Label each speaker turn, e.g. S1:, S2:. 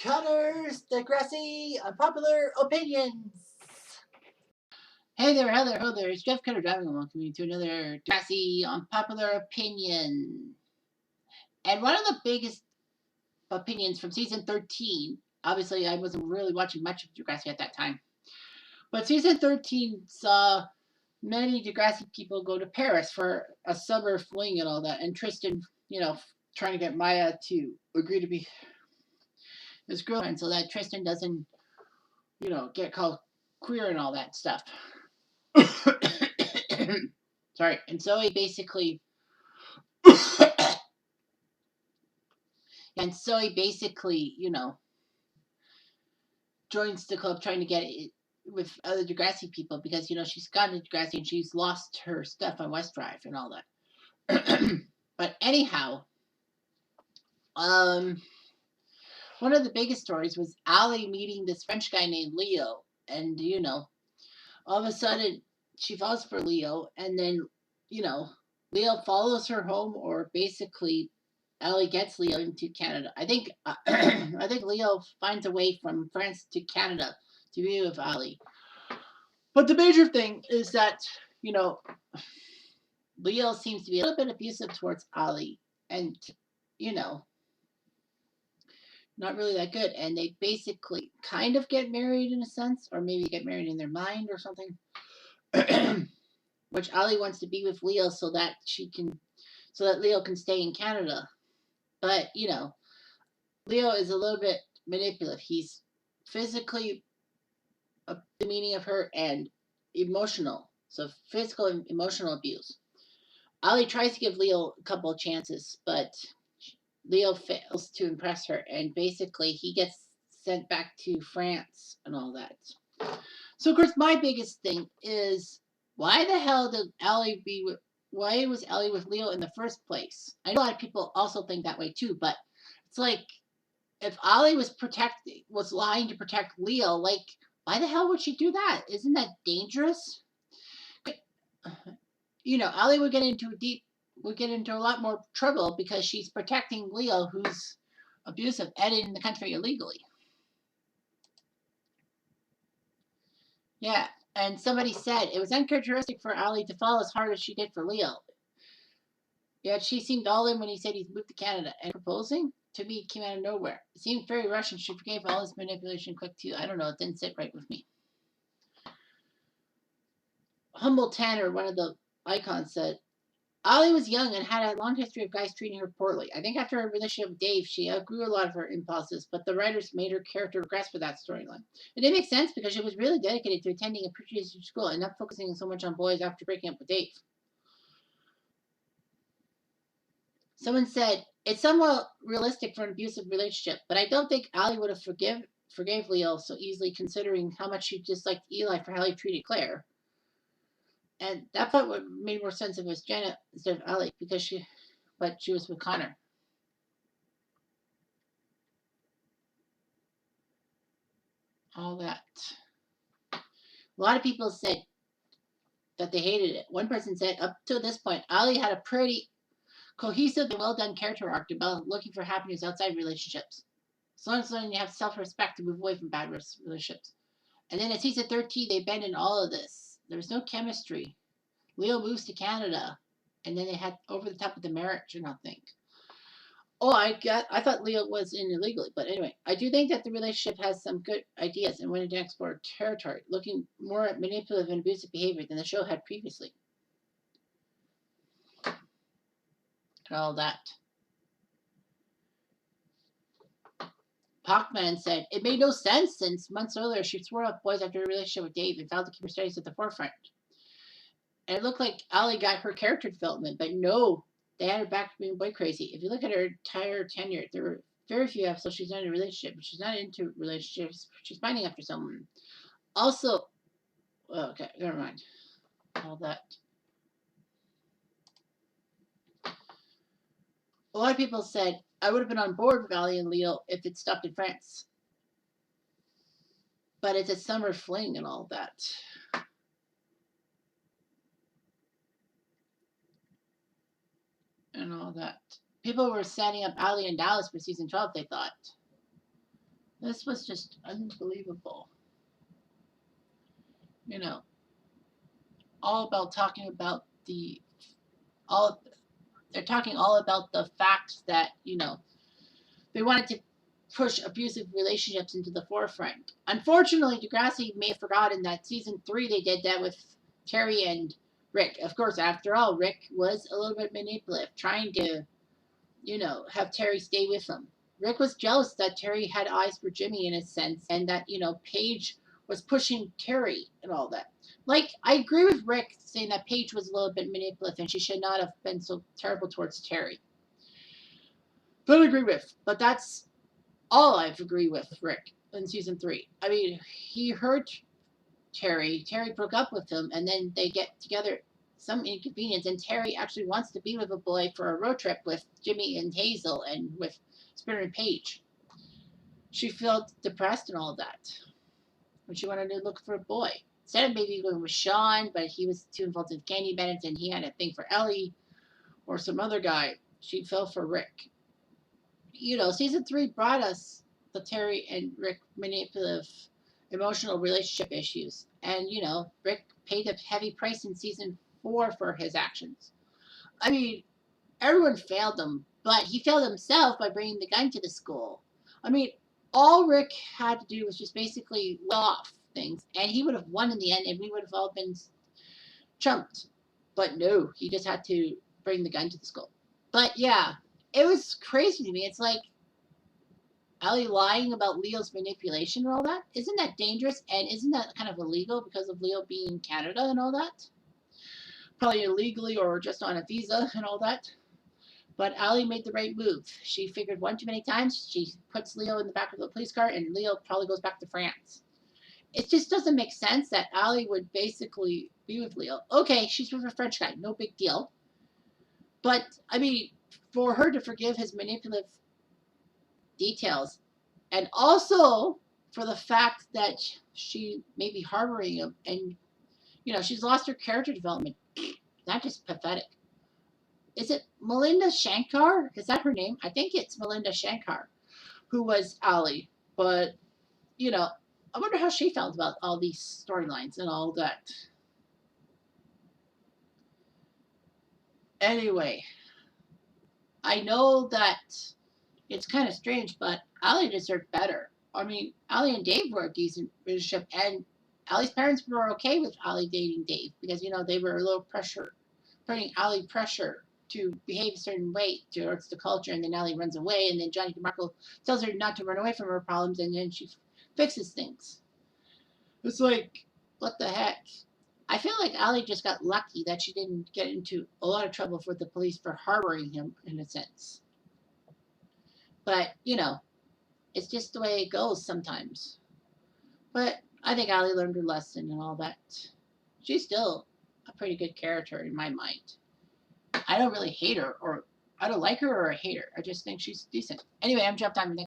S1: Connors Degrassi Unpopular Opinions. Hey there, hello there. It's Jeff Cutter driving and welcoming you to another Degrassi Unpopular Opinion. And one of the biggest opinions from season 13, obviously I wasn't really watching much of Degrassi at that time, but season 13 saw many Degrassi people go to Paris for a summer fling and all that, and Tristan, trying to get Maya to agree to be his girlfriend so that Tristan doesn't, get called queer and all that stuff. Sorry. And Zoe basically joins the club trying to get it with other Degrassi people because, she's gotten to Degrassi and she's lost her stuff on West Drive and all that. But anyhow, one of the biggest stories was Alli meeting this French guy named Leo. And, all of a sudden she falls for Leo, and then, Leo follows her home, or basically Alli gets Leo into Canada. I think I think Leo finds a way from France to Canada to be with Alli. But the major thing is that, Leo seems to be a little bit abusive towards Alli, and, not really that good. And they basically kind of get married in a sense, or maybe get married in their mind or something. Which Alli wants to be with Leo so that Leo can stay in Canada. But, Leo is a little bit manipulative. He's physically demeaning of her and emotional. So physical and emotional abuse. Alli tries to give Leo a couple of chances, but Leo fails to impress her, and basically he gets sent back to France and all that. So of course my biggest thing is, why the hell did why was Alli with Leo in the first place? I know a lot of people also think that way too, but it's like, if Alli was lying to protect Leo, like, why the hell would she do that? Isn't that dangerous? Alli would get into a lot more trouble because she's protecting Leo, who's abusive and in the country illegally. Yeah, and somebody said it was uncharacteristic for Alli to fall as hard as she did for Leo. Yet she seemed all in when he said he'd moved to Canada, and proposing to me came out of nowhere. It seemed very Russian. She forgave all his manipulation quick too. I don't know, it didn't sit right with me. Humble Tanner, one of the icons, said Alli was young and had a long history of guys treating her poorly. I think after her relationship with Dave, she outgrew a lot of her impulses, but the writers made her character regress for that storyline. It didn't make sense because she was really dedicated to attending a prestigious school and not focusing so much on boys after breaking up with Dave. Someone said, it's somewhat realistic for an abusive relationship, but I don't think Alli would have forgave Leo so easily, considering how much she disliked Eli for how he treated Claire. And that part would made more sense if it was Janet instead of Alli, because she was with Connor. All that. A lot of people said that they hated it. One person said, up to this point, Alli had a pretty cohesive and well-done character arc about looking for happiness outside relationships. So long as you have self-respect to move away from bad relationships. And then at season 13, they abandoned all of this. There was no chemistry. Leo moves to Canada, and then they had over the top of the marriage, and I think. Oh, I thought Leo was in illegally, but anyway, I do think that the relationship has some good ideas and wanted to explore territory, looking more at manipulative and abusive behavior than the show had previously. And all that. Pacman said, it made no sense since months earlier she swore off boys after her relationship with Dave and vowed to keep her studies at the forefront. And it looked like Alli got her character development, but no, they had her back being boy crazy. If you look at her entire tenure, there were very few episodes she's not in a relationship. She's not into relationships. She's finding after someone. Also, okay, never mind. All that. A lot of people said, I would have been on board with Alli and Leo if it stopped in France. But it's a summer fling and all that. And all that. People were setting up Alli in Dallas for season 12, they thought. This was just unbelievable. You know, all about talking about the all they're talking all about the fact that, they wanted to push abusive relationships into the forefront. Unfortunately, Degrassi may have forgotten that season 3 they did that with Terry and Rick. Of course, after all, Rick was a little bit manipulative, trying to, have Terry stay with him. Rick was jealous that Terry had eyes for Jimmy in a sense, and that, Paige was pushing Terry and all that. Like, I agree with Rick saying that Paige was a little bit manipulative and she should not have been so terrible towards Terry. Don't agree with, but that's all I've agreed with Rick in season 3. I mean, he hurt Terry. Terry broke up with him, and then they get together. Some inconvenience, and Terry actually wants to be with a boy for a road trip with Jimmy and Hazel and with Spinner and Paige. She felt depressed and all that, and she wanted to look for a boy. Instead of maybe going with Sean, but he was too involved with Candy Bennett, and he had a thing for Ellie or some other guy. She fell for Rick. Season 3 brought us the Terry and Rick manipulative emotional relationship issues. And, Rick paid a heavy price in season 4 for his actions. I mean, everyone failed him, but he failed himself by bringing the gun to the school. I mean, all Rick had to do was just basically well off things, and he would have won in the end, and we would have all been chumped. But no, he just had to bring the gun to the school. But yeah, it was crazy to me. It's like Allie lying about Leo's manipulation and all that. Isn't that dangerous? And isn't that kind of illegal because of Leo being in Canada and all that? Probably illegally or just on a visa and all that. But Allie made the right move. She figured one too many times. She puts Leo in the back of the police car, and Leo probably goes back to France. It just doesn't make sense that Allie would basically be with Leo. Okay, she's with a French guy, no big deal. But I mean, for her to forgive his manipulative details, and also for the fact that she may be harboring him, and she's lost her character development. That just pathetic. Is it Melinda Shankar? Is that her name? I think it's Melinda Shankar, who was Allie. But I wonder how she felt about all these storylines and all that. Anyway, I know that it's kind of strange, but Allie deserved better. I mean, Allie and Dave were a decent relationship, and Allie's parents were okay with Allie dating Dave because, they were a little putting Allie pressure to behave a certain way towards the culture, and then Allie runs away, and then Johnny DeMarco tells her not to run away from her problems, and then she fixes things. It's like, what the heck? I feel like Allie just got lucky that she didn't get into a lot of trouble with the police for harboring him, in a sense. But, it's just the way it goes sometimes. But I think Allie learned her lesson and all that. She's still a pretty good character in my mind. I don't really hate her, or I don't like her or I hate her. I just think she's decent. Anyway, I'm jumped on the next.